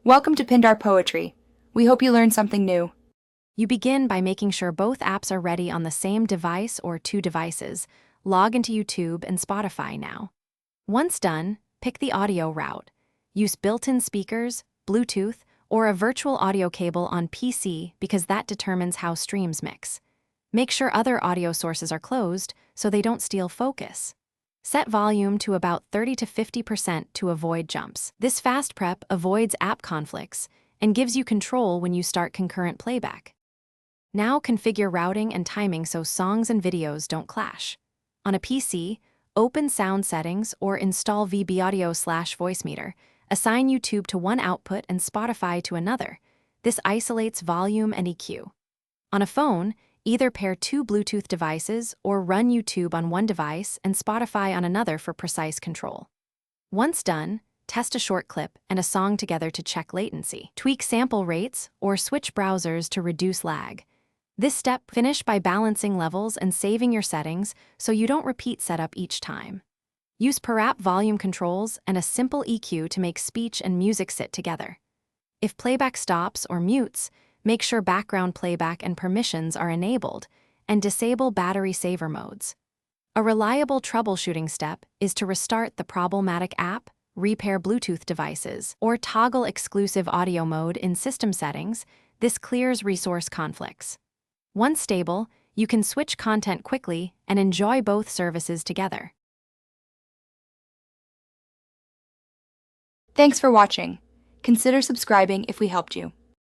Welcome to Pindar Poetry. We hope you learned something new. You begin by making sure both apps are ready on the same device or two devices. Log into YouTube and Spotify now. Once done, pick the audio route. Use built-in speakers, Bluetooth, or a virtual audio cable on PC because that determines how streams mix. Make sure other audio sources are closed so they don't steal focus. Set volume to about 30 to 50% to avoid jumps. This fast prep avoids app conflicts and gives you control when you start concurrent playback. Now configure routing and timing so songs and videos don't clash. On a PC, open sound settings or install VB Audio/Voice Meter. Assign YouTube to one output and Spotify to another. This isolates volume and EQ. On a phone, either pair two Bluetooth devices or run YouTube on one device and Spotify on another for precise control. Once done, test a short clip and a song together to check latency. Tweak sample rates or switch browsers to reduce lag. This step finish by balancing levels and saving your settings so you don't repeat setup each time. Use per app volume controls and a simple EQ to make speech and music sit together. If playback stops or mutes, make sure background playback and permissions are enabled, and disable battery saver modes. A reliable troubleshooting step is to restart the problematic app, repair Bluetooth devices, or toggle exclusive audio mode in system settings. This clears resource conflicts. Once stable, you can switch content quickly and enjoy both services together. Thanks for watching. Consider subscribing if we helped you.